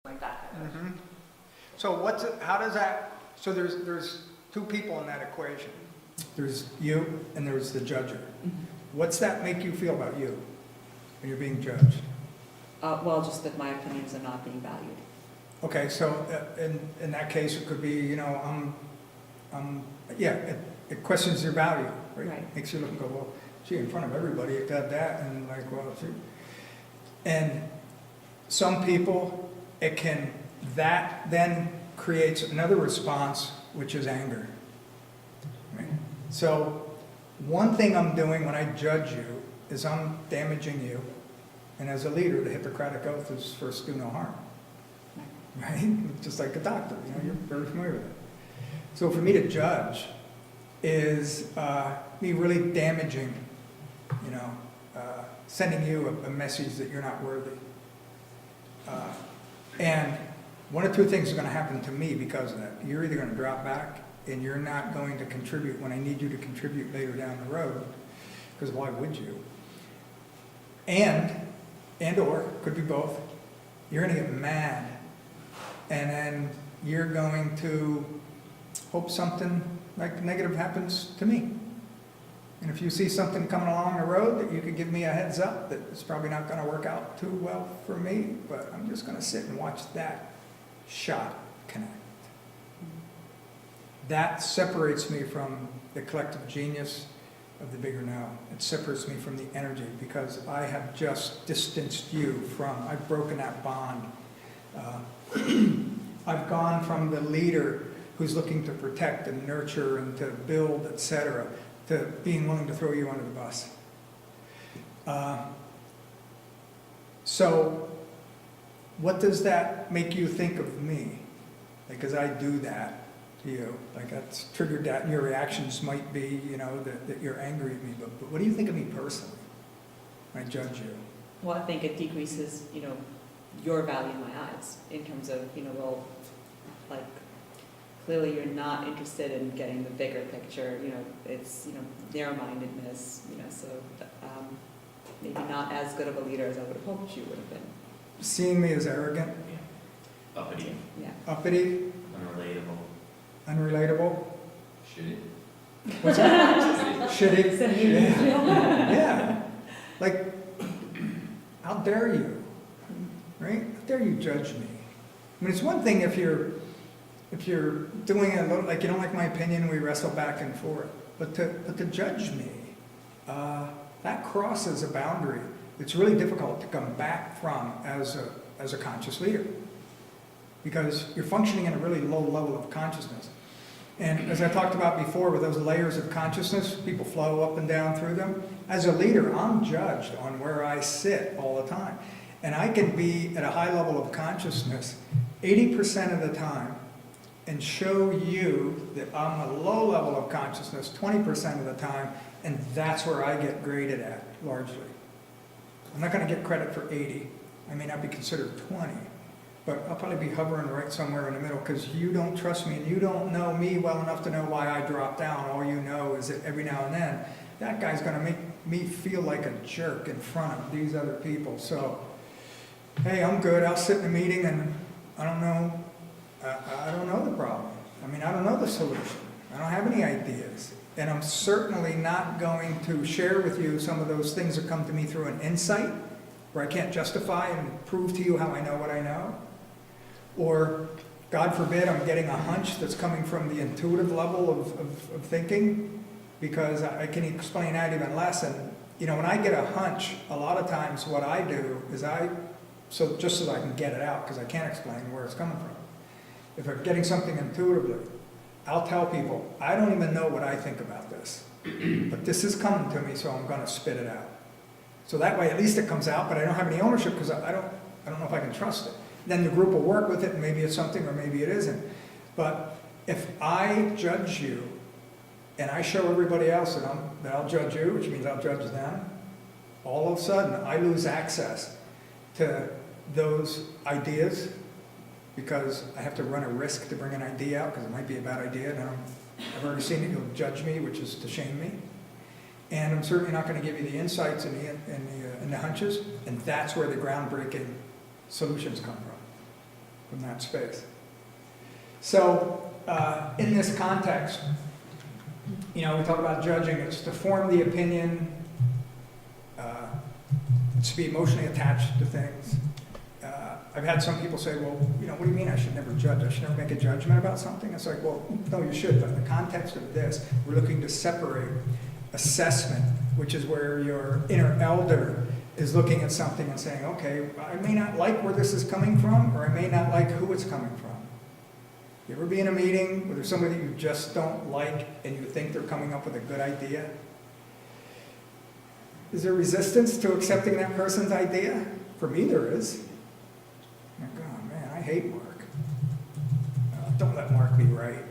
like that. Mhm. So how does that, so there's two people in that equation. There's you and there's the judger. What's that make you feel about you when you're being judged? Well, just that my opinions are not being valued. Okay, so in that case, it could be, you know, yeah, it questions your value, right? Right. Makes you look and go, well, gee, in front of everybody, it got that, and like, well, gee. And some people, that then creates another response, which is anger. Right? So one thing I'm doing when I judge you is I'm damaging you. And as a leader, the Hippocratic Oath is first do no harm. Right? Just like a doctor, you know, you're very familiar with it. So for me to judge is me really damaging, you know, sending you a message that you're not worthy. And one of two things are going to happen to me because of that. You're either going to drop back and you're not going to contribute when I need you to contribute later down the road, because why would you? And or, could be both, you're going to get mad and then you're going to hope something like negative happens to me. And if you see something coming along the road that you could give me a heads up that it's probably not going to work out too well for me, but I'm just going to sit and watch that shot connect. That separates me from the collective genius of the bigger now. It separates me from the energy because I have just distanced you from, I've broken that bond. I've gone from the leader who's looking to protect and nurture and to build, etc., to being willing to throw you under the bus. So what does that make you think of me? Because I do that to you. Like that's triggered that, and your reactions might be, you know, that you're angry at me. But what do you think of me personally when I judge you? Well, I think it decreases, you know, your value in my eyes in terms of, you know, well, like, clearly you're not interested in getting the bigger picture, you know, it's, you know, narrow-mindedness, you know, so maybe not as good of a leader as I would have hoped you would have been. Seeing me as arrogant, Uppity, Yeah. uppity, unrelatable, unrelatable. shitty. What's that? Shitty. Yeah. Yeah. Like, how dare you? Right? How dare you judge me? I mean, it's one thing if you're doing a little, like you don't like my opinion, we wrestle back and forth. But to judge me, that crosses a boundary. It's really difficult to come back from as a conscious leader, because you're functioning in a really low level of consciousness. And as I talked about before, with those layers of consciousness, people flow up and down through them. As a leader, I'm judged on where I sit all the time. And I can be at a high level of consciousness 80% of the time and show you that I'm a low level of consciousness 20% of the time, and that's where I get graded at, largely. I'm not going to get credit for 80. I may not be considered 20, but I'll probably be hovering right somewhere in the middle because you don't trust me and you don't know me well enough to know why I drop down. All you know is that every now and then, that guy's going to make me feel like a jerk in front of these other people. So, hey, I'm good. I'll sit in a meeting and I don't know. I don't know the problem. I mean, I don't know the solution. I don't have any ideas. And I'm certainly not going to share with you some of those things that come to me through an insight where I can't justify and prove to you how I know what I know. Or, God forbid, I'm getting a hunch that's coming from the intuitive level of thinking, because I can explain that even less. And, you know, when I get a hunch, a lot of times what I do is just so that I can get it out, because I can't explain where it's coming from. If I'm getting something intuitively, I'll tell people, I don't even know what I think about this, but this is coming to me, so I'm going to spit it out. So that way, at least it comes out, but I don't have any ownership because I don't know if I can trust it. Then the group will work with it, and maybe it's something or maybe it isn't. But if I judge you, and I show everybody else that I'll judge you, which means I'll judge them, all of a sudden I lose access to those ideas, because I have to run a risk to bring an idea out because it might be a bad idea, and I've already seen it, you'll judge me, which is to shame me. And I'm certainly not going to give you the insights and the hunches, and that's where the groundbreaking solutions come from. from that space. So, in this context, we talk about judging, it's to form the opinion, it's to be emotionally attached to things. I've had some people say, well, what do you mean I should never judge? I should never make a judgment about something? It's like, well, no, you should, but in the context of this, we're looking to separate assessment, which is where your inner elder is looking at something and saying, okay, I may not like where this is coming from, or I may not like who it's coming from. You ever be in a meeting where there's somebody you just don't like and you think they're coming up with a good idea? Is there resistance to accepting that person's idea? For me, there is. Like, oh man, I hate Mark. Don't let Mark be right.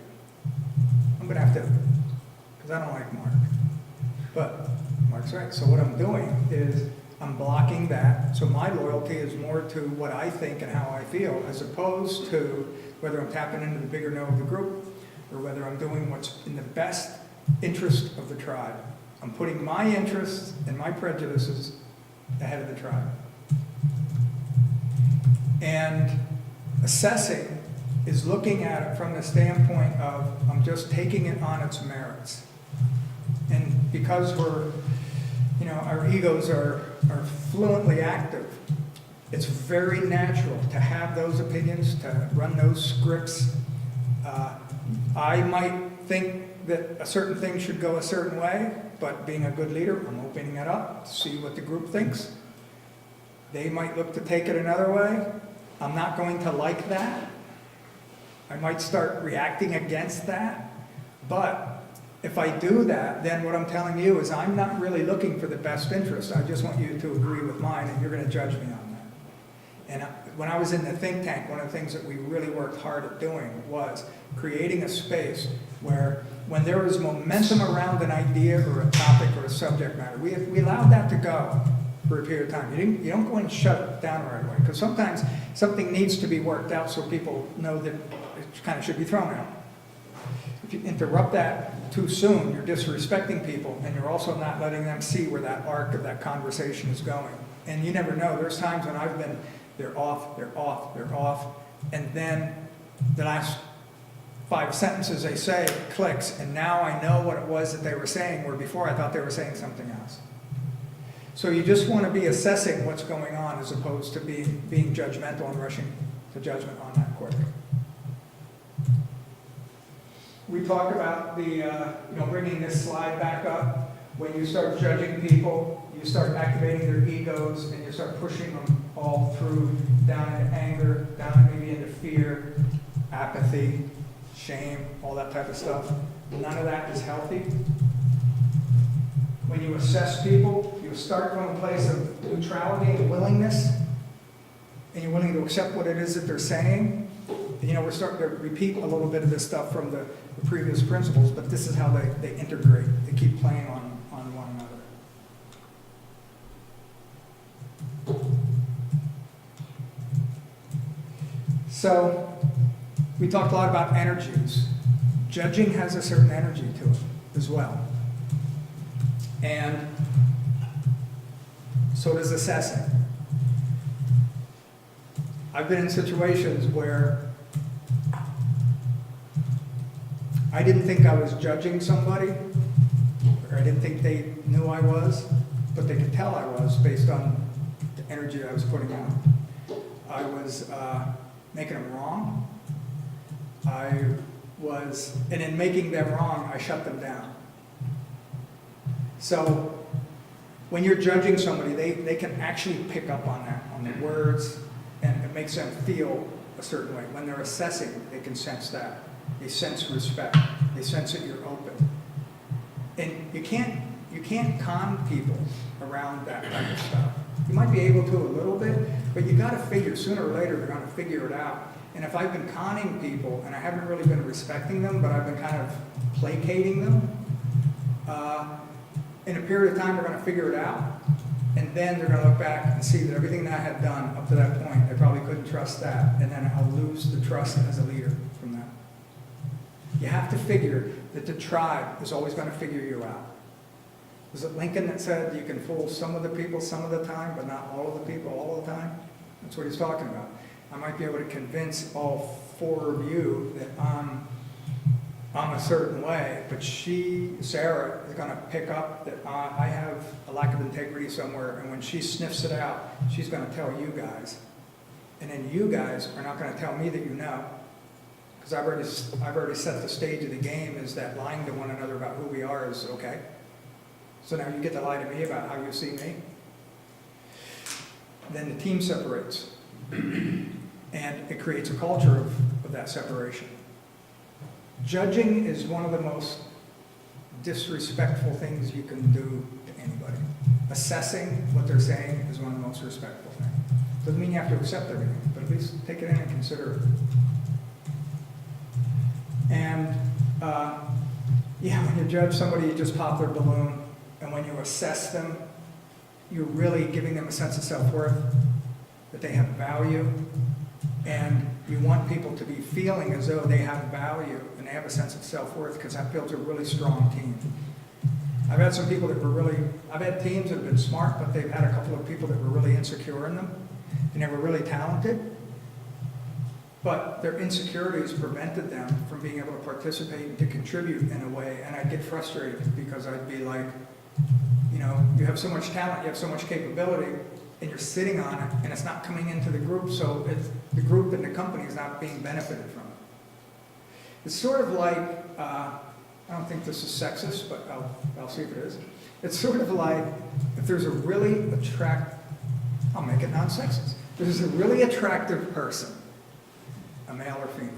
I'm going to have to, because I don't like Mark. But Mark's right. So what I'm doing is I'm blocking that. So my loyalty is more to what I think and how I feel, as opposed to whether I'm tapping into the bigger no of the group or whether I'm doing what's in the best interest of the tribe. I'm putting my interests and my prejudices ahead of the tribe. And assessing is looking at it from the standpoint of I'm just taking it on its merits. And because we're, our egos are fluently active, it's very natural to have those opinions, to run those scripts. I might think that a certain thing should go a certain way, but being a good leader, I'm opening it up to see what the group thinks. They might look to take it another way. I'm not going to like that. I might start reacting against that. But if I do that, then what I'm telling you is I'm not really looking for the best interest. I just want you to agree with mine, and you're going to judge me on that. And when I was in the think tank, one of the things that we really worked hard at doing was creating a space where when there was momentum around an idea or a topic or a subject matter, we allowed that to go for a period of time. You don't go and shut it down right away, because sometimes something needs to be worked out so people know that it kind of should be thrown out. If you interrupt that too soon, you're disrespecting people, and you're also not letting them see where that arc of that conversation is going. And you never know. There's times when I've been, they're off, and then the last 5 sentences they say clicks, and now I know what it was that they were saying, where before I thought they were saying something else. So you just want to be assessing what's going on as opposed to being judgmental and rushing to judgment on that quick. We talked about the, bringing this slide back up. When you start judging people, you start activating their egos, and you start pushing them all through, down into anger, down maybe into fear, apathy, shame, all that type of stuff. None of that is healthy. When you assess people, you start from a place of neutrality and willingness, and you're willing to accept what it is that they're saying. We're starting to repeat a little bit of this stuff from the previous principles, but this is how they integrate. They keep playing on one another. So, we talked a lot about energies. Judging has a certain energy to it as well. And so does assessing. I've been in situations where I didn't think I was judging somebody, or I didn't think they knew I was, but they could tell I was based on the energy I was putting out. I was making them wrong. And in making them wrong, I shut them down. So when you're judging somebody, they can actually pick up on that, on the words, and it makes them feel a certain way. When they're assessing, they can sense that. They sense respect. They sense that you're open. And you can't con people around that type of stuff. You might be able to a little bit, but you got to figure, sooner or later, they're going to figure it out. And if I've been conning people, and I haven't really been respecting them, but I've been kind of placating them, in a period of time, they're going to figure it out. And then they're going to look back and see that everything that I had done up to that point, they probably couldn't trust that. And then I'll lose the trust as a leader from that. You have to figure that the tribe is always going to figure you out. Was it Lincoln that said you can fool some of the people some of the time, but not all of the people all the time? That's what he's talking about. I might be able to convince all 4 of you that I'm a certain way, but Sarah, is gonna pick up that I have a lack of integrity somewhere, and when she sniffs it out, she's gonna tell you guys. And then you guys are not gonna tell me that you know, because I've already set the stage of the game, is that lying to one another about who we are is okay. So now you get to lie to me about how you see me. Then the team separates. And it creates a culture of that separation. Judging is one of the most disrespectful things you can do to anybody. Assessing what they're saying is one of the most respectful things. Doesn't mean you have to accept everything, but at least take it in and consider it. And when you judge somebody, you just pop their balloon. And when you assess them, you're really giving them a sense of self-worth, that they have value. And you want people to be feeling as though they have value and they have a sense of self-worth, because that builds a really strong team. I've had some people that I've had teams that have been smart, but they've had a couple of people that were really insecure in them, and they were really talented, but their insecurities prevented them from being able to participate and to contribute in a way, and I'd get frustrated because I'd be like, you have so much talent, you have so much capability, and you're sitting on it, and it's not coming into the group, so the group and the company is not being benefited from it. It's sort of like, I don't think this is sexist, but I'll see if it is. It's sort of like if there's a really I'll make it non-sexist. There's a really attractive person, a male or female,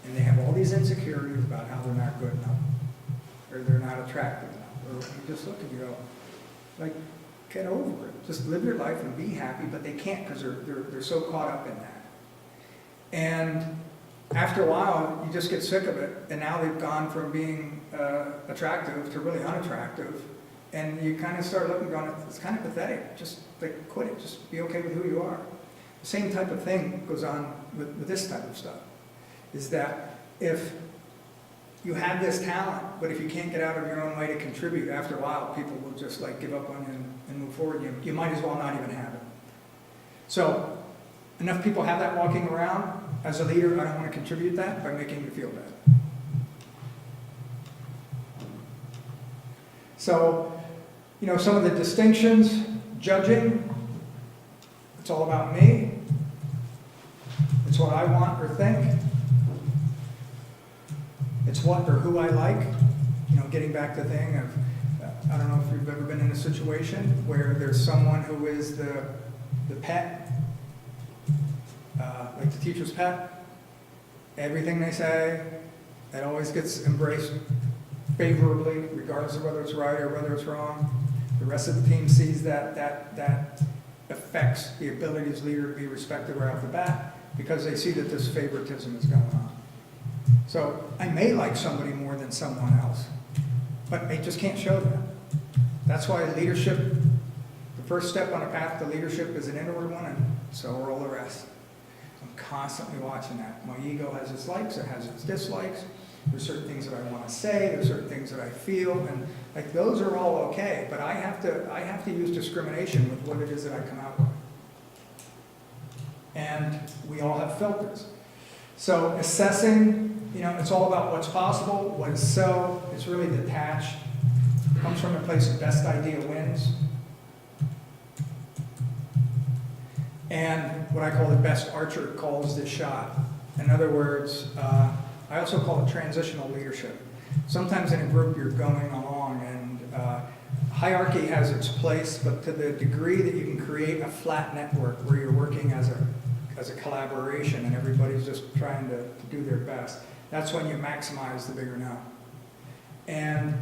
and they have all these insecurities about how they're not good enough, or they're not attractive enough, or you just look and you go, like, get over it. Just live your life and be happy, but they can't because they're so caught up in that. And after a while, you just get sick of it, and now they've gone from being attractive to really unattractive, and you kind of start looking, going, it's kind of pathetic. Just like quit it. Just be okay with who you are. The same type of thing goes on with this type of stuff. Is that if you have this talent, but if you can't get out of your own way to contribute, after a while, people will just like give up on you and move forward. You might as well not even have it. So, enough people have that walking around. As a leader, I don't want to contribute that by making you feel bad. So, some of the distinctions, judging, it's all about me. It's what I want or think. It's what or who I like. Getting back to the thing of, I don't know if you've ever been in a situation where there's someone who is the pet, like the teacher's pet. Everything they say, it always gets embraced favorably, regardless of whether it's right or whether it's wrong. The rest of the team sees that affects the ability as leader to be respected right off the bat, because they see that this favoritism is going on. So I may like somebody more than someone else, but I just can't show that. That's why leadership, the first step on a path to leadership is an inward one, and so are all the rest. I'm constantly watching that. My ego has its likes, it has its dislikes. There's certain things that I want to say, there's certain things that I feel, and like those are all okay, but I have to use discrimination with what it is that I come out with. And we all have filters. So assessing, it's all about what's possible, what is so. It's really detached. It comes from a place of best idea wins. And what I call the best archer calls the shot. In other words, I also call it transitional leadership. Sometimes in a group you're going along and hierarchy has its place, but to the degree that you can create a flat network where you're working as a collaboration and everybody's just trying to do their best, that's when you maximize the bigger now. And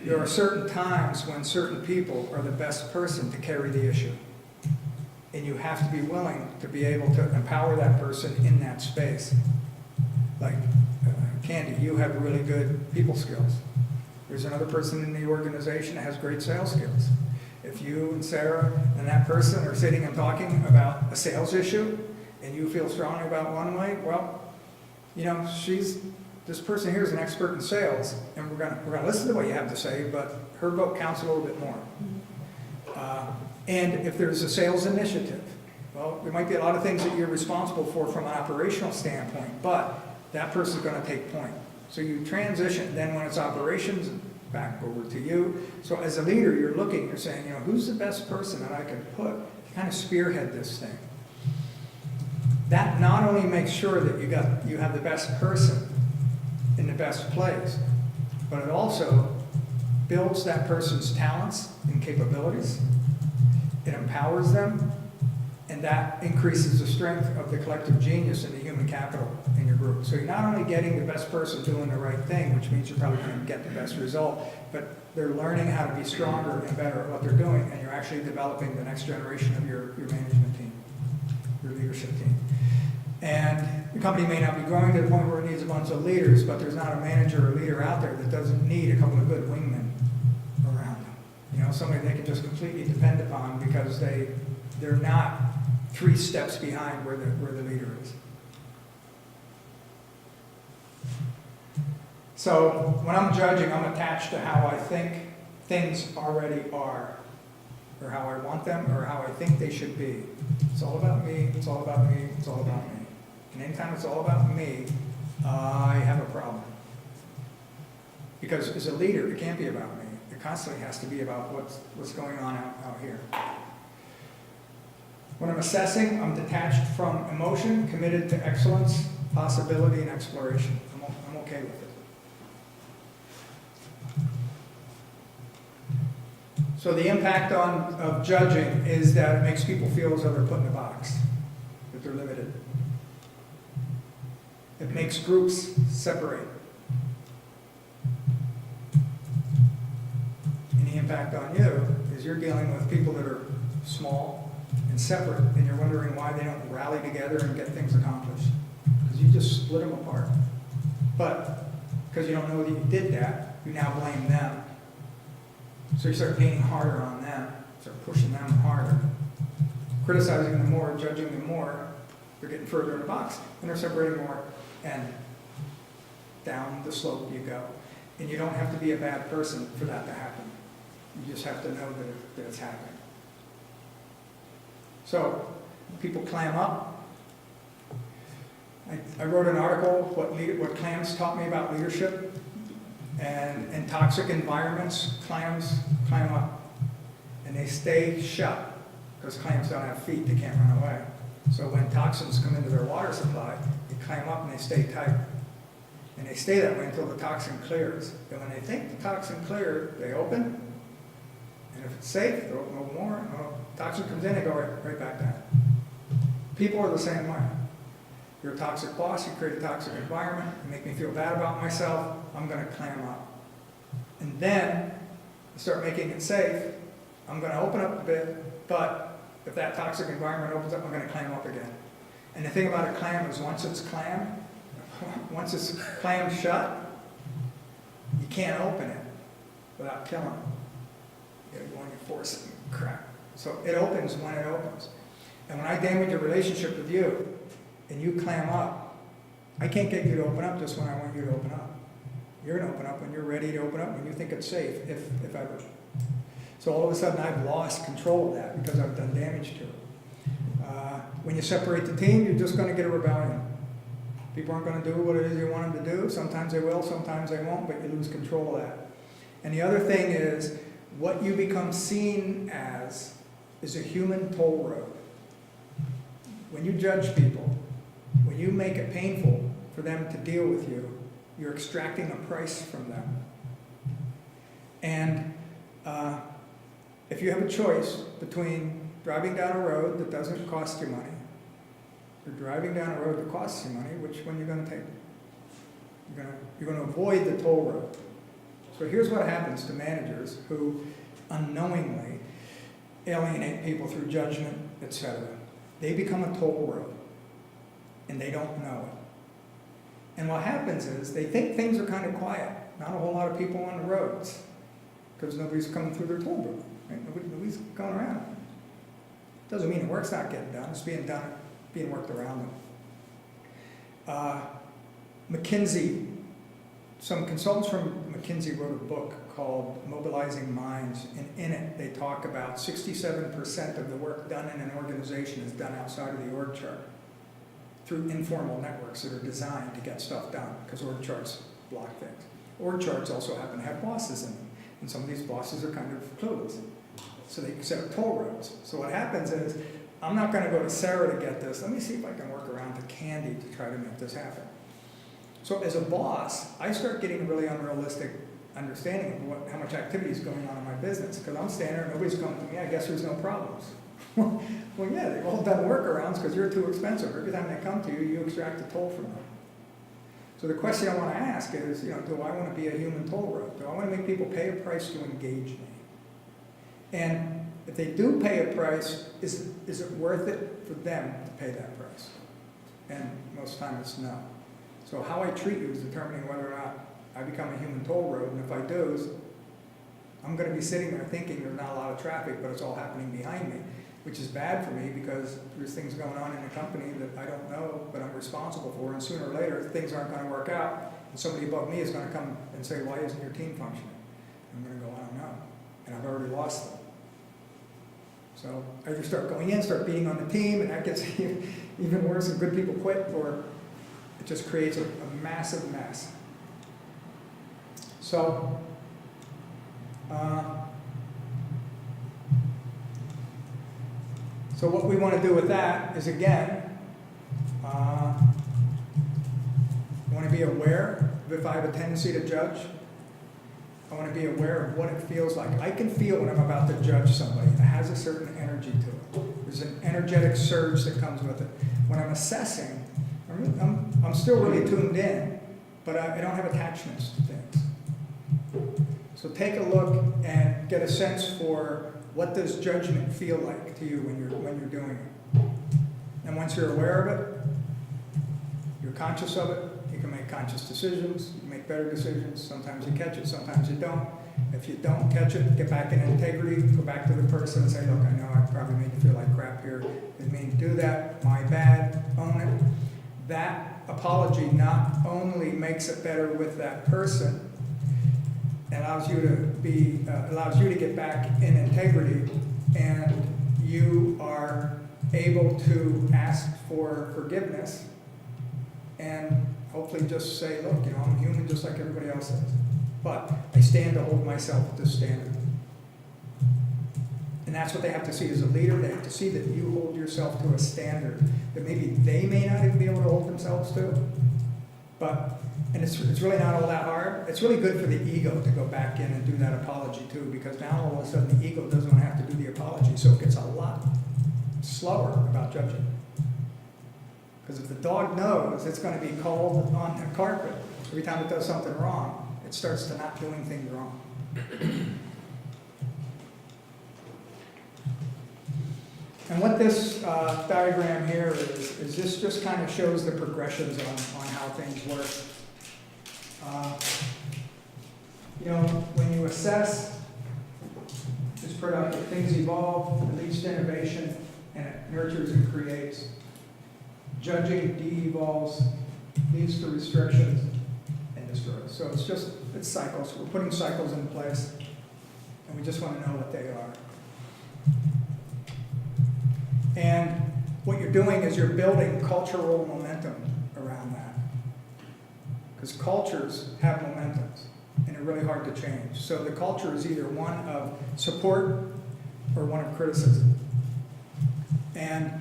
there are certain times when certain people are the best person to carry the issue. And you have to be willing to be able to empower that person in that space. Like, Candy, you have really good people skills. There's another person in the organization that has great sales skills. If you and Sarah and that person are sitting and talking about a sales issue, and you feel strongly about one way, well, this person here is an expert in sales, and we're gonna listen to what you have to say, but her vote counts a little bit more. And if there's a sales initiative, Well, there might be a lot of things that you're responsible for from an operational standpoint, but that person's gonna take point. So you transition, then when it's operations, back over to you. So as a leader, you're looking, you're saying, you know, who's the best person that I can put to kind of spearhead this thing? That not only makes sure that you have the best person in the best place, but it also builds that person's talents and capabilities. It empowers them, and that increases the strength of the collective genius and the human capital in your group. So you're not only getting the best person doing the right thing, which means you're probably going to get the best result, but they're learning how to be stronger and better at what they're doing, and you're actually developing the next generation of your management team, your leadership team. And the company may not be growing to the point where it needs a bunch of leaders, but there's not a manager or leader out there that doesn't need a couple of good wingmen around them. You know, somebody they can just completely depend upon because they're not 3 steps behind where the leader is. So when I'm judging, I'm attached to how I think things already are, or how I want them, or how I think they should be. It's all about me, it's all about me, it's all about me. And anytime it's all about me, I have a problem. Because as a leader, it can't be about me. It constantly has to be about what's going on out here. When I'm assessing, I'm detached from emotion, committed to excellence, possibility, and exploration. I'm okay with it. So the impact of judging is that it makes people feel as though they're put in a box, that they're limited. It makes groups separate. And the impact on you is you're dealing with people that are small and separate, and you're wondering why they don't rally together and get things accomplished. Because you just split them apart. But because you don't know that you did that, you now blame them. So you start leaning harder on them, start pushing them harder, criticizing them more, judging them more. They're getting further in the box, and they're separating more, and down the slope you go. And you don't have to be a bad person for that to happen. You just have to know that it's happening. So people clam up. I wrote an article, what clams taught me about leadership. And in toxic environments, clams climb up. And they stay shut, because clams don't have feet, they can't run away. So when toxins come into their water supply, they climb up and they stay tight. And they stay that way until the toxin clears. And when they think the toxin cleared, they open. And if it's safe, they'll open a little more. And toxin comes in, they go right back down. People are the same way. You're a toxic boss, you create a toxic environment, you make me feel bad about myself, I'm going to clam up. And then, I start making it safe, I'm going to open up a bit, but if that toxic environment opens up, I'm going to clam up again. And the thing about a clam is once it's clammed shut, you can't open it without killing it. You gotta go on your force and crack. So it opens when it opens. And when I damage a relationship with you, and you clam up, I can't get you to open up just when I want you to open up. You're going to open up when you're ready to open up, when you think it's safe, if ever. So all of a sudden I've lost control of that because I've done damage to it. When you separate the team, you're just going to get a rebellion. People aren't going to do what it is you want them to do. Sometimes they will, sometimes they won't, but you lose control of that. And the other thing is, what you become seen as is a human toll road. When you judge people, when you make it painful for them to deal with you, you're extracting a price from them. And if you have a choice between driving down a road that doesn't cost you money, or driving down a road that costs you money, which one are you going to take? You're going to avoid the toll road. So here's what happens to managers who unknowingly alienate people through judgment, etc. They become a toll road, and they don't know it. And what happens is they think things are kind of quiet. Not a whole lot of people on the roads, because nobody's coming through their toll booth. Right? Nobody's going around. Doesn't mean the work's not getting done. It's being done, being worked around them. McKinsey some consultants from McKinsey wrote a book called Mobilizing Minds, and in it they talk about 67% of the work done in an organization is done outside of the org chart through informal networks that are designed to get stuff done, because org charts block things. Org charts also happen to have bosses in them, and some of these bosses are kind of clueless. So they set up toll roads. So what happens is, I'm not going to go to Sarah to get this. Let me see if I can work around to Candy to try to make this happen. So as a boss, I start getting really unrealistic understanding of how much activity is going on in my business, because I'm standing there, nobody's coming to me, I guess there's no problems. Well, yeah, they've all done workarounds because you're too expensive. Every time they come to you, you extract a toll from them. So the question I want to ask is, do I want to be a human toll road? Do I want to make people pay a price to engage me? And if they do pay a price, is it worth it for them to pay that price? And most of the time it's no. So how I treat you is determining whether or not I become a human toll road, and if I do, I'm going to be sitting there thinking there's not a lot of traffic, but it's all happening behind me, which is bad for me because there's things going on in the company that I don't know, but I'm responsible for, and sooner or later things aren't going to work out, and somebody above me is going to come and say, why isn't your team functioning? I'm going to go, I don't know, and I've already lost them. So I either start going in, start being on the team, and that gets even worse and good people quit, or it just creates a massive mess. So, so what we want to do with that is, again, I want to be aware of if I have a tendency to judge. I want to be aware of what it feels like. I can feel when I'm about to judge somebody. It has a certain energy to it. There's an energetic surge that comes with it. When I'm assessing, I'm still really tuned in, but I don't have attachments to things. So take a look and get a sense for what does judgment feel like to you when you're doing it. And once you're aware of it, you're conscious of it, you can make conscious decisions, you make better decisions. Sometimes you catch it, sometimes you don't. If you don't catch it, get back in integrity, go back to the person and say, look, I know I probably made you feel like crap here. Didn't mean to do that, my bad, own it. That apology not only makes it better with that person, allows you to get back in integrity, and you are able to ask for forgiveness and hopefully just say, look, I'm human just like everybody else is. But I stand to hold myself to this standard. And that's what they have to see as a leader. They have to see that you hold yourself to a standard that maybe they may not even be able to hold themselves to. And it's really not all that hard. It's really good for the ego to go back in and do that apology too, because now all of a sudden the ego doesn't want to have to do the apology, so it gets a lot slower about judging. Because if the dog knows it's going to be called on the carpet every time it does something wrong, it starts to not doing things wrong. And what this diagram here is this just kind of shows the progressions on how things work. When you assess, it's productive. Things evolve, it leads to innovation, and it nurtures and creates. Judging de-evolves, leads to restrictions, and destroys. So it's cycles. We're putting cycles in place, and we just want to know what they are. And what you're doing is you're building cultural momentum around that. Because cultures have momentums, and they're really hard to change. So the culture is either one of support or one of criticism. And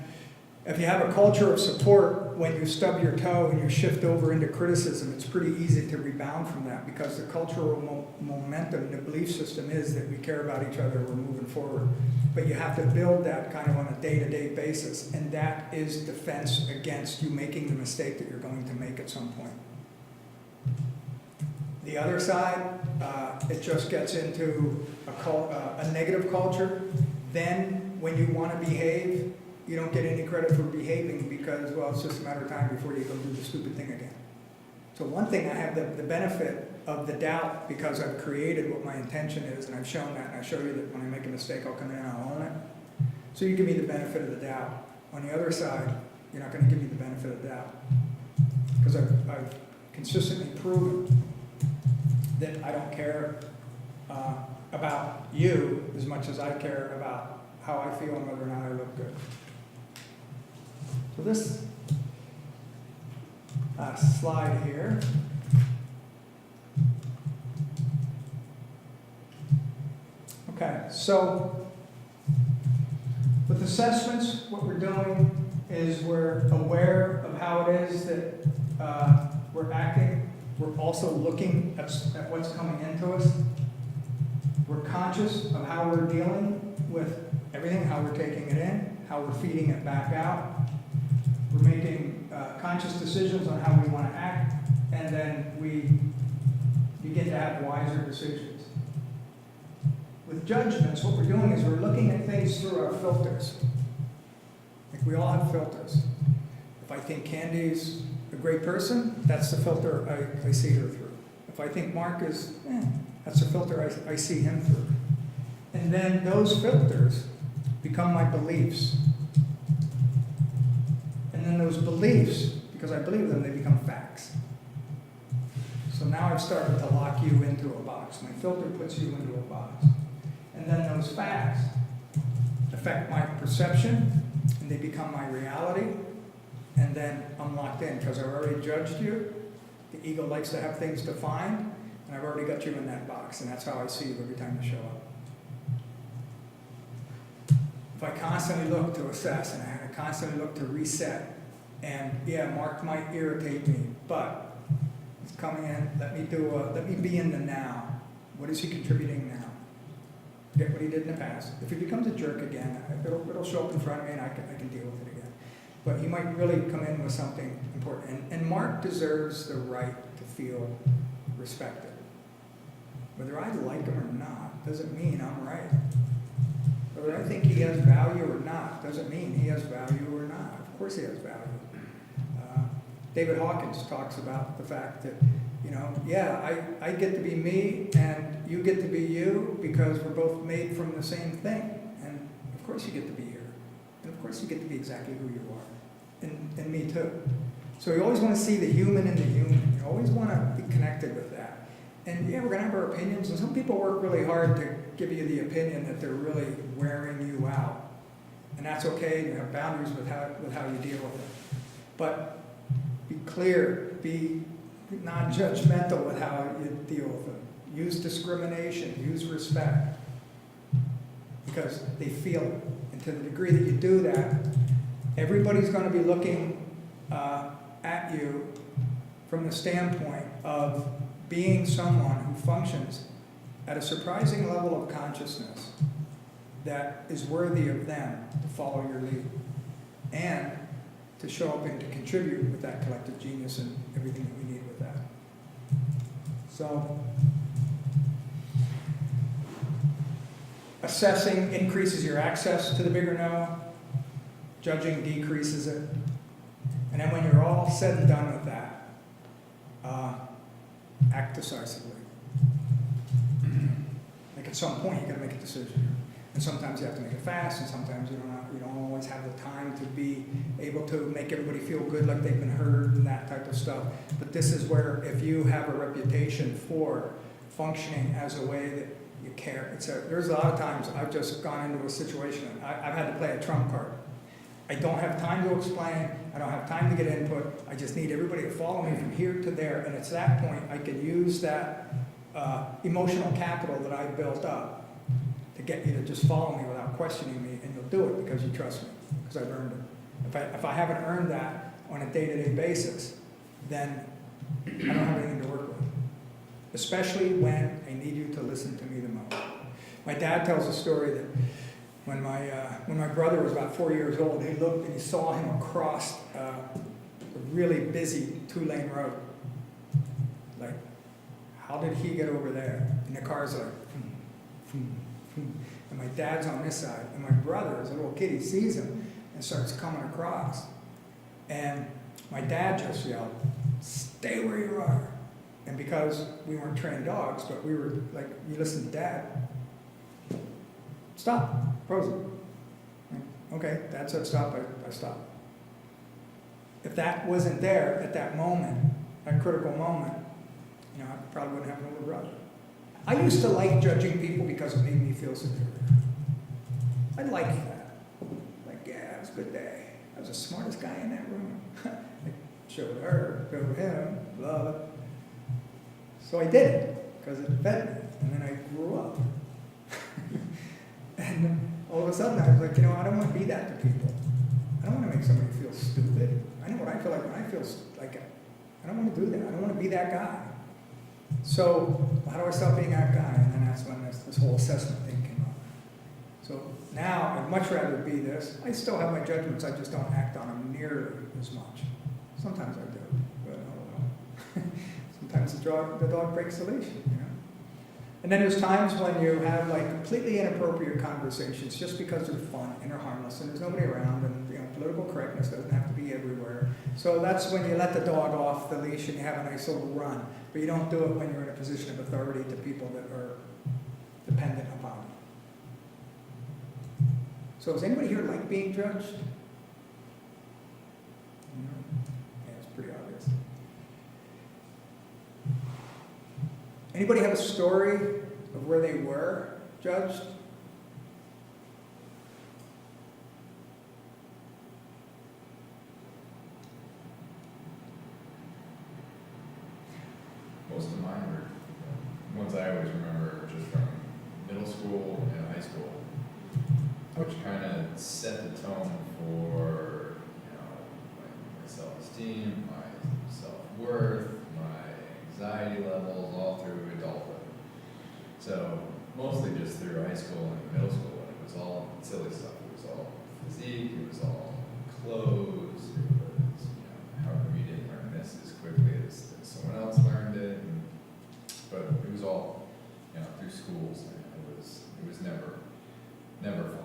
if you have a culture of support, when you stub your toe and you shift over into criticism, it's pretty easy to rebound from that, because the cultural momentum, the belief system is that we care about each other, we're moving forward. But you have to build that kind of on a day-to-day basis, and that is defense against you making the mistake that you're going to make at some point. The other side, it just gets into a negative culture. Then when you want to behave, you don't get any credit for behaving because, well, it's just a matter of time before you go do the stupid thing again. So one thing, I have the benefit of the doubt because I've created what my intention is, and I've shown that, and I show you that when I make a mistake, I'll come in and I'll own it. So you give me the benefit of the doubt. On the other side, you're not going to give me the benefit of the doubt because I've consistently proven that I don't care about you as much as I care about how I feel and whether or not I look good. So this slide here. Okay, so with assessments, what we're doing is we're aware of how it is that we're acting. We're also looking at what's coming into us. We're conscious of how we're dealing with everything, how we're taking it in, how we're feeding it back out. We're making conscious decisions on how we want to act, and then we begin to have wiser decisions. With judgments, what we're doing is we're looking at things through our filters. Like we all have filters. If I think Candy's a great person, that's the filter I see her through. If I think Mark is, that's the filter I see him through. And then those filters become my beliefs. And then those beliefs, because I believe them, they become facts. So now I've started to lock you into a box. My filter puts you into a box. And then those facts affect my perception, and they become my reality. And then I'm locked in because I've already judged you. The ego likes to have things defined, and I've already got you in that box, and that's how I see you every time you show up. If I constantly look to assess and I constantly look to reset, and yeah, Mark might irritate me, but he's coming in, let me be in the now. What is he contributing now? Forget what he did in the past. If he becomes a jerk again, it'll show up in front of me and I can deal with it again. But he might really come in with something important. And Mark deserves the right to feel respected. Whether I like him or not doesn't mean I'm right. Whether I think he has value or not doesn't mean he has value or not. Of course he has value. David Hawkins talks about the fact that, I get to be me and you get to be you because we're both made from the same thing. And of course you get to be here. And of course you get to be exactly who you are. And me too. So you always want to see the human in the human. You always want to be connected with that. And yeah, we're going to have our opinions. And some people work really hard to give you the opinion that they're really wearing you out. And that's okay. You have boundaries with how you deal with it. But be clear. Be non-judgmental with how you deal with them. Use discrimination. Use respect. Because they feel it. And to the degree that you do that, everybody's going to be looking at you from the standpoint of being someone who functions at a surprising level of consciousness that is worthy of them to follow your lead and to show up and to contribute with that collective genius and everything that we need with that. So, assessing increases your access to the bigger no. Judging decreases it. And then when you're all said and done with that, act decisively. Like at some point, you got to make a decision. And sometimes you have to make it fast, and sometimes you don't always have the time to be able to make everybody feel good like they've been heard and that type of stuff. But this is where if you have a reputation for functioning as a way that you care, there's a lot of times I've just gone into a situation, I've had to play a trump card. I don't have time to explain, I don't have time to get input, I just need everybody to follow me from here to there, and it's that point I can use that emotional capital that I built up to get you to just follow me without questioning me, and you'll do it because you trust me, because I've earned it. If I haven't earned that on a day-to-day basis, then I don't have anything to work with, especially when I need you to listen to me the most. My dad tells a story that when my brother was about 4 years old, he looked and he saw him across a really busy 2-lane road. Like, how did he get over there? And the car's like, and my dad's on this side, and my brother, as a little kid, he sees him and starts coming across. And my dad just yelled, "Stay where you are." And because we weren't trained dogs, but we were like, you listen to Dad. Stop, frozen. Okay, Dad said stop, I stopped. If that wasn't there at that moment, that critical moment, You know, I probably wouldn't have an older brother. I used to like judging people because it made me feel superior. I liked that. Like, yeah, it was a good day. I was the smartest guy in that room. I showed her, showed him, love it. So I did it because it fed me. And then I grew up. And all of a sudden I was like, you know, I don't want to be that to people. I don't want to make somebody feel stupid. I know what I feel like when I feel like I don't want to do that. I don't want to be that guy. So how do I stop being that guy? And then that's when this whole assessment thing came up. So now I'd much rather be this. I still have my judgments. I just don't act on them nearly as much. Sometimes I do, but I don't know. Sometimes the dog breaks the leash, you know. And then there's times when you have like completely inappropriate conversations just because they're fun and they're harmless and there's nobody around and you know political correctness doesn't have to be everywhere. So that's when you let the dog off the leash and you have a nice little run. But you don't do it when you're in a position of authority to people that are dependent upon you. So does anybody here like being judged? No? Yeah, it's pretty obvious. Anybody have a story of where they were judged? Most of mine were ones I always remember just from middle school and high school, which kind of set the tone for, you know, my self-esteem, my self-worth, my anxiety levels, all through adulthood. So mostly just through high school and middle school, and it was all silly stuff. It was all physique, it was all clothes, it was, you know, how come you didn't learn this as quickly as someone else learned it, but it was all, you know, through schools, and it was never fun.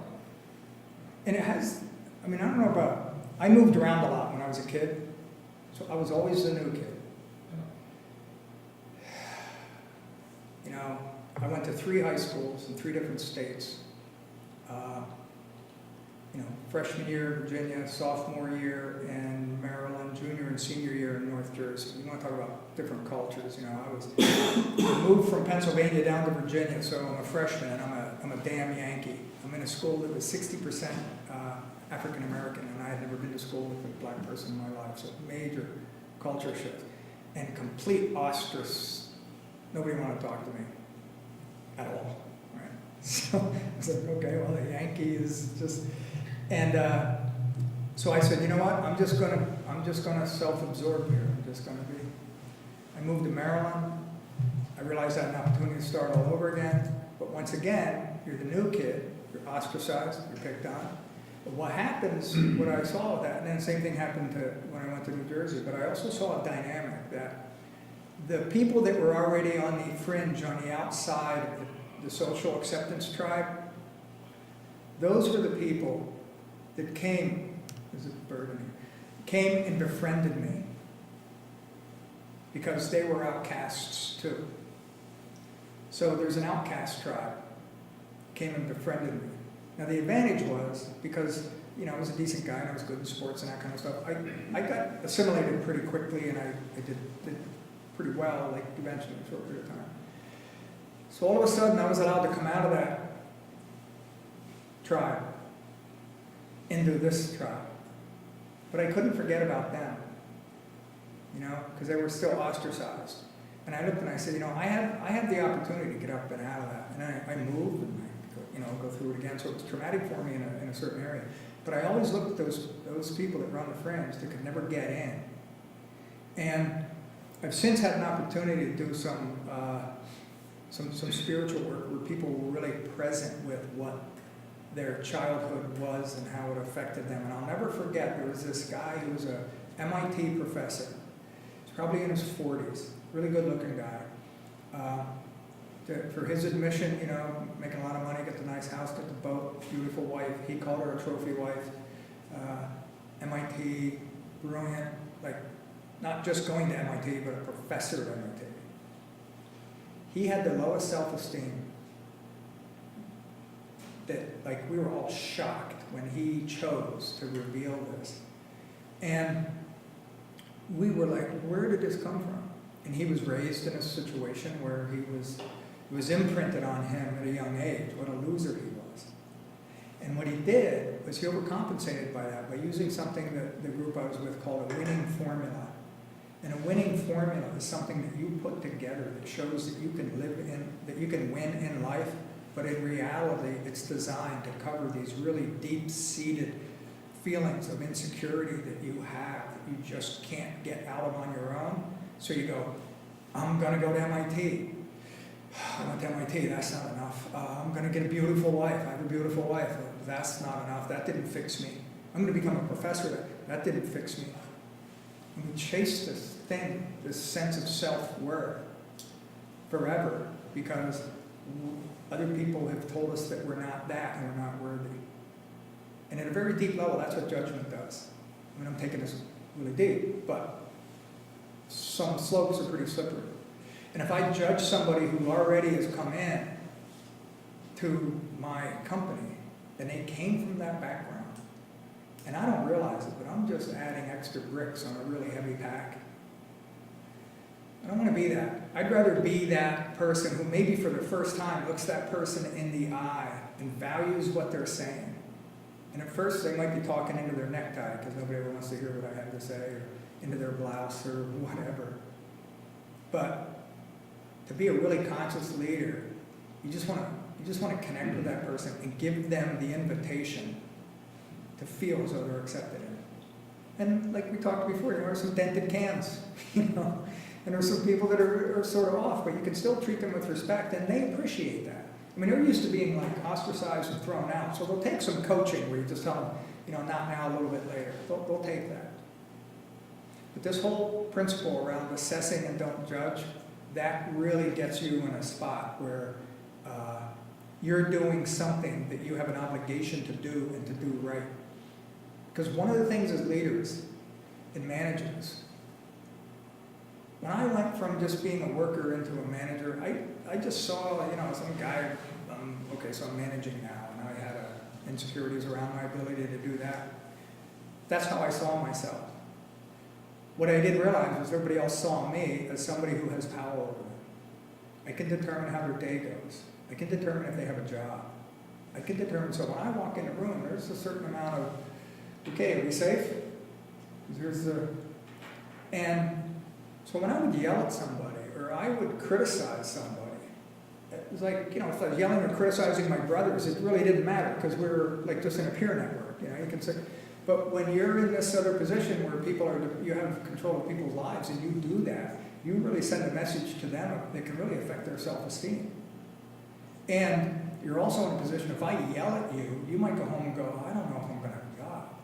And it has, I mean, I don't know about, I moved around a lot when I was a kid, so I was always the new kid. You know, I went to 3 high schools in 3 different states. You know, freshman year, Virginia, sophomore year in Maryland, junior and senior year in North Jersey. You want to talk about different cultures, you know, I moved from Pennsylvania down to Virginia, so I'm a freshman and I'm a damn Yankee. I'm in a school that was 60% African American, and I had never been to school with a black person in my life, so major culture shift. And complete ostrich. Nobody wanted to talk to me at all, right? So I was like, okay, well, the Yankee is just, and so I said, you know what? I'm just gonna self-absorb here. I'm just gonna be. I moved to Maryland. I realized I had an opportunity to start all over again. But once again, you're the new kid. You're ostracized. You're picked on. But what happens? What I saw with that, and then the same thing happened when I went to New Jersey. But I also saw a dynamic that the people that were already on the fringe, on the outside of the social acceptance tribe, those were the people that came, there's a bird in here, came and befriended me because they were outcasts too. So there's an outcast tribe, came and befriended me. Now the advantage was, because you know, I was a decent guy and I was good in sports and that kind of stuff, I got assimilated pretty quickly and I did pretty well, like eventually in a short period of time. So all of a sudden I was allowed to come out of that tribe into this tribe. But I couldn't forget about them, you know, because they were still ostracized. And I looked and I said, you know, I had the opportunity to get up and out of that. And I moved and I, you know, go through it again. So it was traumatic for me in a certain area. But I always looked at those people that were on the fringe that could never get in. And I've since had an opportunity to do some spiritual work where people were really present with what their childhood was and how it affected them. And I'll never forget, there was this guy who was a MIT professor. He's probably in his 40s, really good looking guy. For his admission, you know, making a lot of money, get the nice house, get the boat, beautiful wife. He called her a trophy wife. MIT, brilliant, like not just going to MIT, but a professor at MIT. He had the lowest self-esteem that, like, we were all shocked when he chose to reveal this. And we were like, where did this come from? And he was raised in a situation where it was imprinted on him at a young age, what a loser he was. And what he did was he overcompensated by that, by using something that the group I was with called a winning formula. And a winning formula is something that you put together that shows that you can that you can win in life, but in reality, it's designed to cover these really deep-seated feelings of insecurity that you have, that you just can't get out of on your own. So you go, I'm gonna go to MIT. I went to MIT, that's not enough. I'm gonna get a beautiful wife, I have a beautiful wife. That's not enough, that didn't fix me. I'm gonna become a professor, that didn't fix me. And we chase this thing, this sense of self-worth forever because other people have told us that we're not that and we're not worthy. And at a very deep level, that's what judgment does. I mean, I'm taking this really deep, but some slopes are pretty slippery. And if I judge somebody who already has come in to my company, and they came from that background, and I don't realize it, but I'm just adding extra bricks on a really heavy pack. I don't want to be that. I'd rather be that person who maybe for the first time looks that person in the eye and values what they're saying. And at first they might be talking into their necktie because nobody ever wants to hear what I have to say, or into their blouse or whatever. But to be a really conscious leader, you just want to connect with that person and give them the invitation to feel as though they're accepted in it. And like we talked before, there are some dented cans, and there's some people that are sort of off, but you can still treat them with respect, and they appreciate that. I mean, they're used to being like ostracized and thrown out, so they'll take some coaching where you just tell them, not now, a little bit later. They'll take that. But this whole principle around assessing and don't judge, that really gets you in a spot where you're doing something that you have an obligation to do and to do right. Because one of the things as leaders and managers, when I went from just being a worker into a manager, I just saw, some guy, so I'm managing now, and I had insecurities around my ability to do that. That's how I saw myself. What I didn't realize was everybody else saw me as somebody who has power over them. I can determine how their day goes. I can determine if they have a job. I can determine, so when I walk in a room, there's a certain amount of, okay, are we safe? And so when I would yell at somebody, or I would criticize somebody, it was like, if I was yelling or criticizing my brothers, it really didn't matter, because we were like just in a peer network, you can say. But when you're in this other position where you have control of people's lives and you do that, you really send a message to them that can really affect their self-esteem. And you're also in a position, if I yell at you, you might go home and go, I don't know if I'm going to have a job.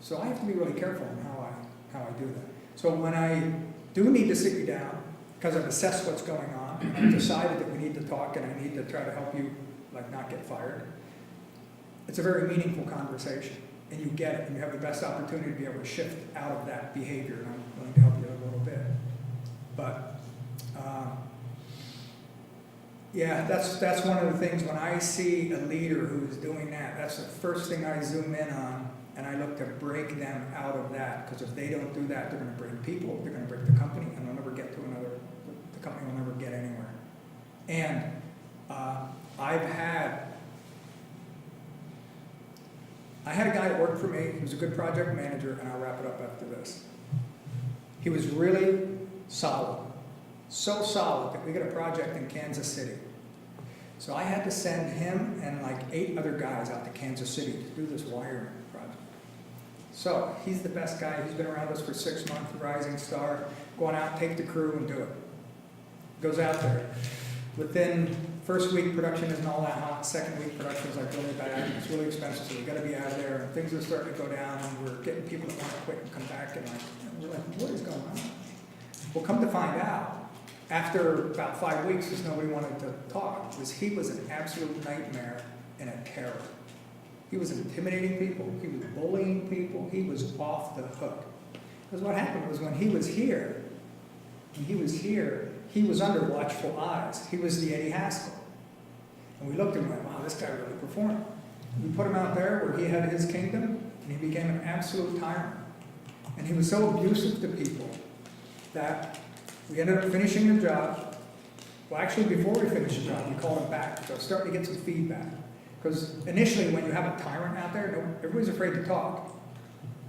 So I have to be really careful in how I do that. So when I do need to sit you down, because I've assessed what's going on, and I've decided that we need to talk and I need to try to help you not get fired, it's a very meaningful conversation. And you get it, and you have the best opportunity to be able to shift out of that behavior, and I'm willing to help you a little bit. But, that's one of the things when I see a leader who's doing that, that's the first thing I zoom in on, and I look to break them out of that, because if they don't do that, they're going to break people, they're going to break the company, and they'll never get to the company will never get anywhere. And I had a guy that worked for me, he was a good project manager, and I'll wrap it up after this. He was really solid. So solid that we got a project in Kansas City. So I had to send him and 8 other guys out to Kansas City to do this wiring project. So he's the best guy, he's been around us for 6 months, rising star, going out, take the crew and do it. Goes out there. Within first week, production isn't all that hot. Second week, production is really bad. It's really expensive, so we got to be out of there. And things are starting to go down, and we're getting people that want to quit and come back. And we're like, what is going on? Well, come to find out, after about 5 weeks, because nobody wanted to talk, he was an absolute nightmare and a terror. He was intimidating people. He was bullying people. He was off the hook. Because what happened was when he was here, he was under watchful eyes. He was the Eddie Haskell. And we looked and went, wow, this guy really performed. We put him out there where he had his kingdom, and he became an absolute tyrant. And he was so abusive to people that We ended up finishing the job. Well, actually, before we finished the job, we called him back, because I was starting to get some feedback. Because initially, when you have a tyrant out there, everybody's afraid to talk.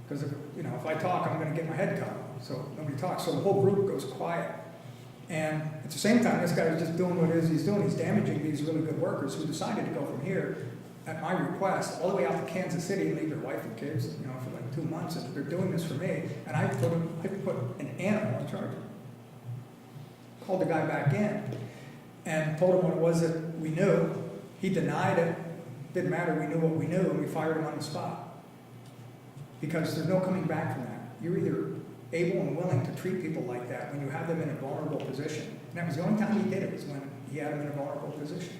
Because, if I talk, I'm gonna get my head cut, so nobody talks. So the whole group goes quiet. And at the same time, this guy is just doing what it is he's doing. He's damaging these really good workers who decided to go from here, at my request, all the way out to Kansas City and leave their wife and kids, for like 2 months. And they're doing this for me. And I put an animal in charge. Called the guy back in and told him what it was that we knew. He denied it. Didn't matter. We knew what we knew, and we fired him on the spot. Because there's no coming back from that. You're either able and willing to treat people like that when you have them in a vulnerable position. And that was the only time he did it, was when he had them in a vulnerable position.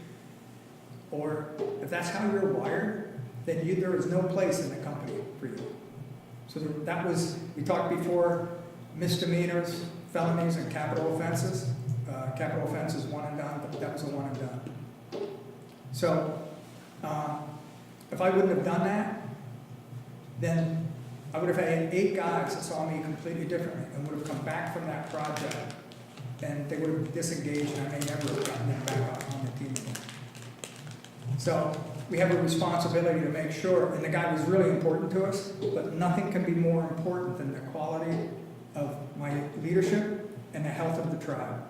Or if that's how you're wired, then there is no place in the company for you. So we talked before, misdemeanors, felonies, and capital offenses. Capital offense is one and done, but that was a one and done. So if I wouldn't have done that, then I would have had 8 guys that saw me completely differently and would have come back from that project, and they would have disengaged, and I may never have gotten them back on the team again. So we have a responsibility to make sure, and the guy was really important to us, but nothing can be more important than the quality of my leadership and the health of the tribe.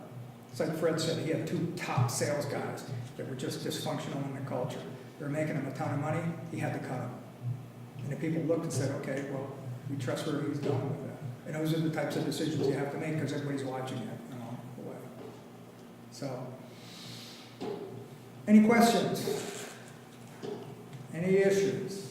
It's like Fred said, he had 2 top sales guys that were just dysfunctional in the culture. They were making him a ton of money, he had to cut them. And the people looked and said, okay, well, we trust where he's going with that. And those are the types of decisions you have to make because everybody's watching it along the way. So, any questions? Any issues?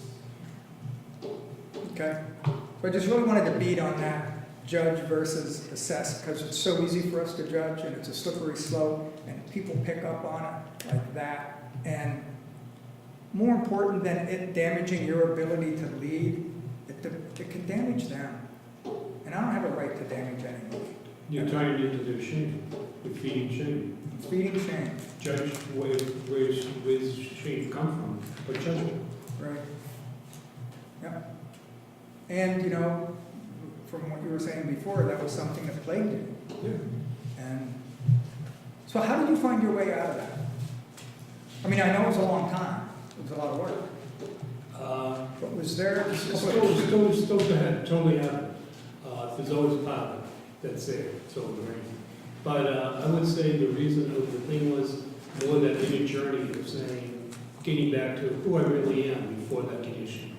Okay. So I just really wanted to beat on that judge versus assess, because it's so easy for us to judge, and it's a slippery slope, and people pick up on it like that. And more important than it damaging your ability to lead, it can damage them. And I don't have a right to damage anybody. You're tying it into their shame, you're feeding shame. It's feeding shame. Judge, where's shame come from? But judgment. Right. Yep. And, from what you were saying before, that was something that plagued you. Yeah. And so how did you find your way out of that? I mean, I know it was a long time. It was a lot of work. But was there? Still ahead, totally have. There's always a part that's there, so right. But I would say the reason of the thing was more that inner journey of saying, getting back to who I really am before that condition.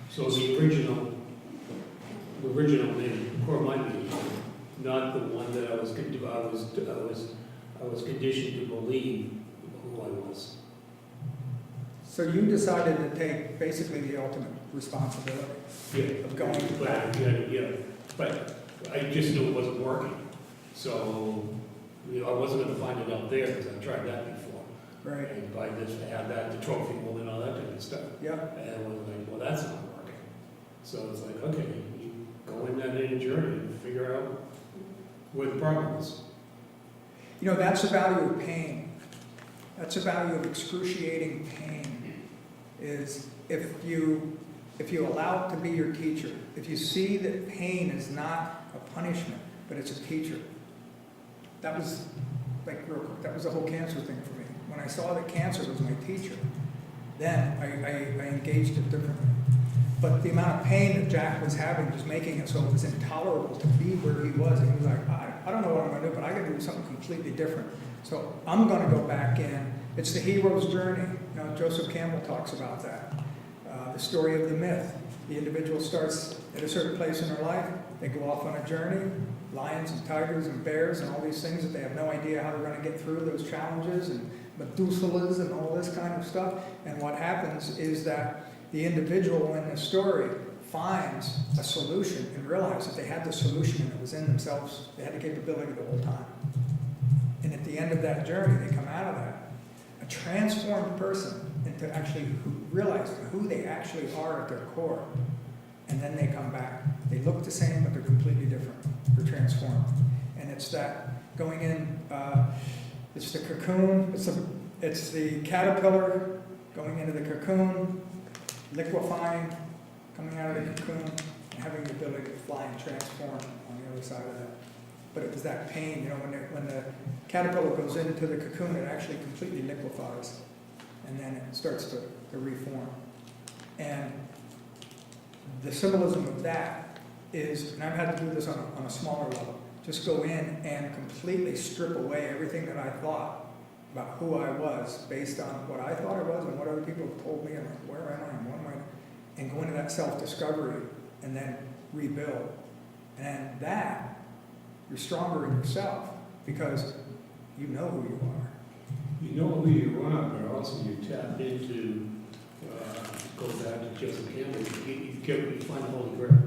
So the original me, core mind me, not the one that I was conditioned to believe who I was. So you decided to take basically the ultimate responsibility of going back. But I just knew it wasn't working. So, I wasn't gonna find it out there because I tried that before. Right. And by this, I had that, the trophy wall and all that kind of stuff. Yeah. And I was like, well, that's not working. So it's like, okay, you go in that inner journey and figure out where the problem is. That's the value of pain. That's the value of excruciating pain. Is if you allow it to be your teacher, if you see that pain is not a punishment, but it's a teacher. That was, real quick, that was the whole cancer thing for me. When I saw that cancer was my teacher, then I engaged it differently. But the amount of pain that Jack was having, just making it so it was intolerable to be where he was, and he was like, I don't know what I'm going to do, but I got to do something completely different. So I'm going to go back in. It's the hero's journey. Joseph Campbell talks about that. The story of the myth. The individual starts at a certain place in their life. They go off on a journey. Lions and tigers and bears and all these things that they have no idea how they're going to get through those challenges, and Methuselahs and all this kind of stuff. And what happens is that the individual in the story finds a solution and realizes that they had the solution and it was in themselves. They had the capability the whole time. And at the end of that journey, they come out of that a transformed person into actually realizing who they actually are at their core. And then they come back. They look the same, but they're completely different. They're transformed. And it's that going in, it's the cocoon, it's the caterpillar going into the cocoon, liquefying, coming out of the cocoon, and having the ability to fly and transform on the other side of that. But it was that pain, you know, when the caterpillar goes into the cocoon, it actually completely liquefies, and then it starts to reform. And the symbolism of that is, and I've had to do this on a smaller level, just go in and completely strip away everything that I thought about who I was based on what I thought I was and what other people have told me, and like, where am I and what am I, and go into that self-discovery and then rebuild. And that, you're stronger in yourself because you know who you are. You know who you are, but also you tap into, go back to Joseph Campbell, you find the Holy Grail.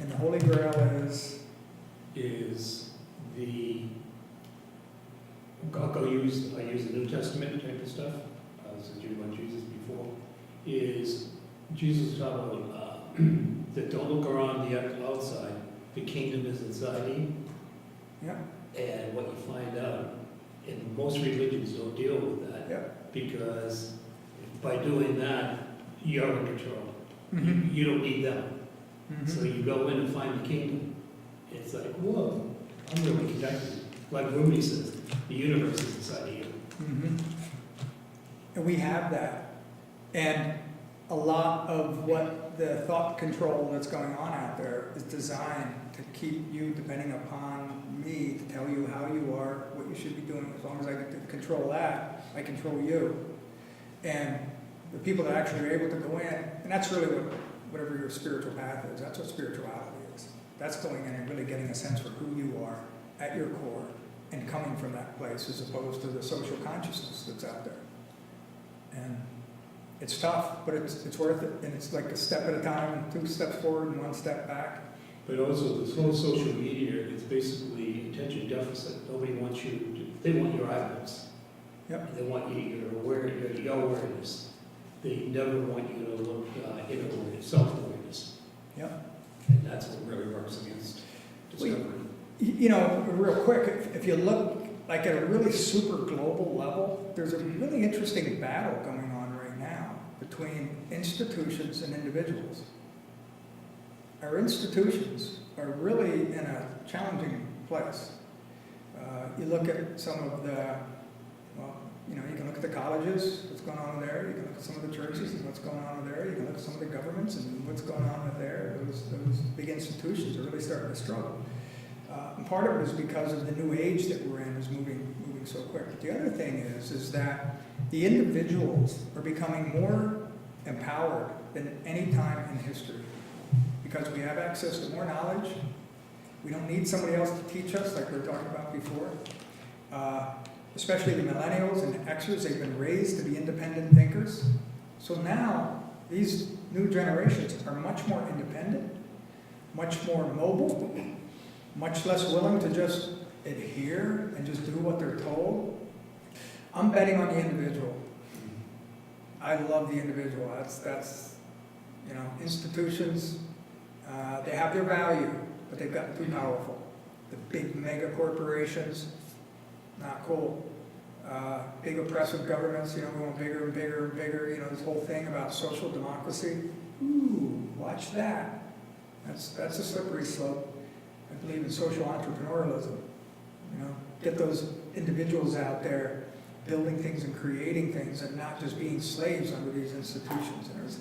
And the Holy Grail Is the, I use the New Testament type of stuff, since you went Jesus before, is Jesus talking about that don't look around the outside, the kingdom is inside you. Yeah. And what you find out, and most religions don't deal with that, Yeah. because by doing that, you're in control. Mhm. You don't need them. Mhm. So you go in and find the kingdom. It's like, whoa, I'm really connected. Like Rumi says, the universe is inside of you. Mhm. And we have that. And a lot of what the thought control that's going on out there is designed to keep you depending upon me to tell you how you are, what you should be doing. As long as I get to control that, I control you. And the people that actually are able to go in, and that's really whatever your spiritual path is, that's what spirituality is. That's going in and really getting a sense for who you are at your core and coming from that place as opposed to the social consciousness that's out there. And it's tough, but it's worth it. And it's like a step at a time, 2 steps forward and 1 step back. But also, this whole social media is basically attention deficit. Nobody wants you to, they want your eyeballs. Yep. They want your awareness. They never want you to look inward, self-awareness. Yep. And that's what really works against discovery. You know, real quick, if you look like at a really super global level, there's a really interesting battle going on right now between institutions and individuals. Our institutions are really in a challenging place. You look at some of the, well, you know, you can look at the colleges, what's going on there. You can look at some of the churches and what's going on there. You can look at some of the governments and what's going on there. Those big institutions are really starting to struggle. And part of it is because of the new age that we're in is moving so quick. But the other thing is that the individuals are becoming more empowered than any time in history because we have access to more knowledge. We don't need somebody else to teach us like we were talking about before. Especially the millennials and the Xers, they've been raised to be independent thinkers. So now these new generations are much more independent, much more mobile, much less willing to just adhere and just do what they're told. I'm betting on the individual. I love the individual. That's you know, institutions, they have their value, but they've gotten too powerful. The big mega corporations, not cool. Big oppressive governments, you know, going bigger and bigger and bigger, you know, this whole thing about social democracy. Ooh, watch that. That's a slippery slope. I believe in social entrepreneurialism. You know, get those individuals out there building things and creating things and not just being slaves under these institutions. And there's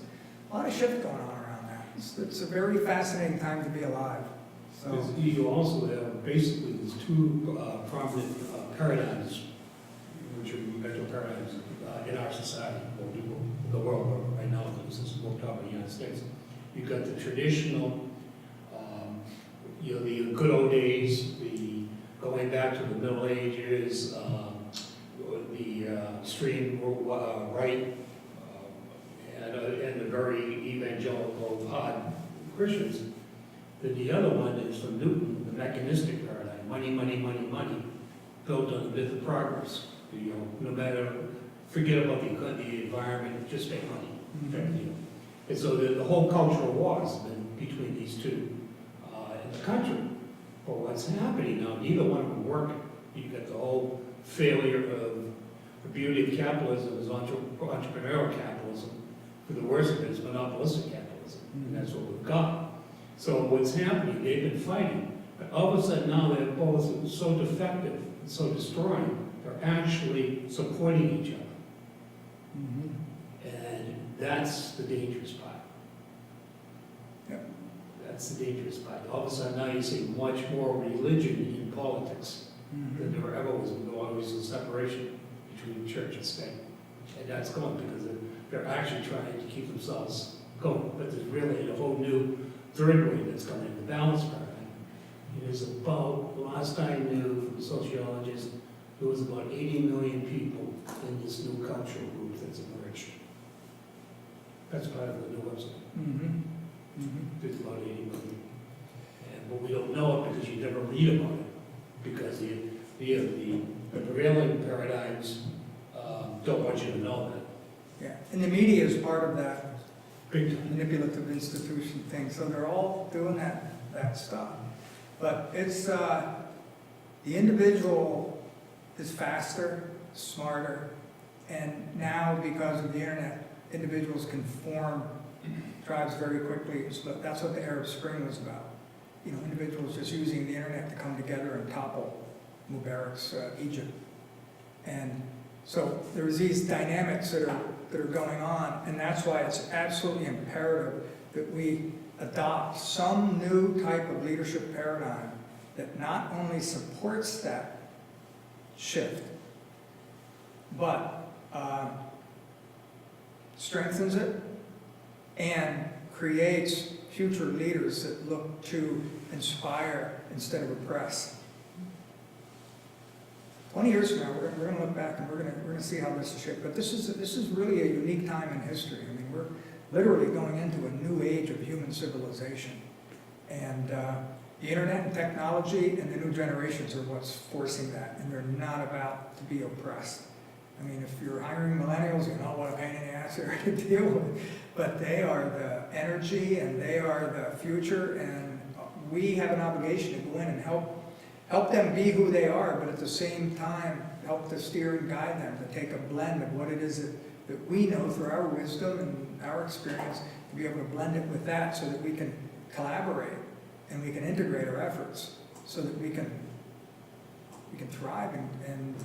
a lot of shift going on around that. It's a very fascinating time to be alive. So, Because you also have basically these 2 prominent paradigms, which are mental paradigms in our society, or the world right now. This is more top of the United States. You've got the traditional, you know, the good old days, the going back to the Middle Ages, the extreme right, and the very evangelical hard Christians. Then the other one is from Newton, the mechanistic paradigm, money, money, money, money, built on the myth of progress. You know, no matter, forget about the environment, just make money. mhm. You know. And so the whole cultural war has been between these two in the country. But what's happening now, neither one of them working. You've got the whole failure of the beauty of capitalism is entrepreneurial capitalism. For the worst of it is monopolistic capitalism. capitalism, and that's what we've got. So what's happening, they've been fighting, but all of a sudden now they're both so defective, and so destroying, they're actually supporting each other. And that's the dangerous part. Yep. That's the dangerous part. All of a sudden now you see much more religion in politics than there ever was. There was always a separation between church and state. And that's gone because they're actually trying to keep themselves going. But there's really a whole new third wave that's coming in, the balance paradigm. It is about, the last I knew from sociologists, there was about 80 million people in this new cultural group that's emerged. That's part of the new website. There's about 80 million. But we don't know it because you never read about it. Because the prevailing paradigms don't want you to know that. Yeah, and the media is part of that Big time. manipulative institution thing, so they're all doing that stuff. But it's, the individual is faster, smarter, and now because of the internet, individuals can form tribes very quickly. So that's what the Arab Spring was about. You know, individuals just using the internet to come together and topple Mubarak's Egypt. And so there's these dynamics that are going on, and that's why it's absolutely imperative that we adopt some new type of leadership paradigm that not only supports that shift, but strengthens it and creates future leaders that look to inspire instead of oppress. 20 years from now, we're going to look back and we're going to see how this is shaped. But this is really a unique time in history. I mean, we're literally going into a new age of human civilization. And the internet and technology and the new generations are what's forcing that. And they're not about to be oppressed. I mean, if you're hiring millennials, you know what a pain in the ass they're to deal with. But they are the energy and they are the future. And we have an obligation to go in and help them be who they are, but at the same time, help to steer and guide them to take a blend of what it is that we know through our wisdom and our experience, to be able to blend it with that so that we can collaborate and we can integrate our efforts so that we can thrive and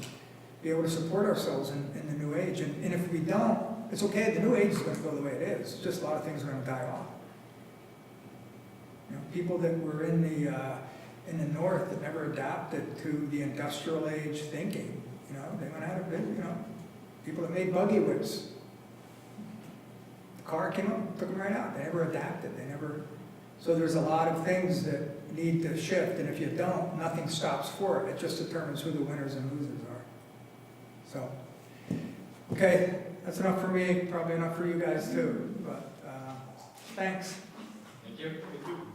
be able to support ourselves in the new age. And if we don't, it's okay, the new age is going to go the way it is. It's just a lot of things are going to die off. You know, people that were in the North that never adapted to the industrial age thinking. You know, they went out of business, you know, people that made buggy whips. The car came up, took them right out. They never adapted, so there's a lot of things that need to shift, and if you don't, nothing stops for it. It just determines who the winners and losers are. So, okay, that's enough for me, probably enough for you guys too, but thanks. Thank you. Thank you.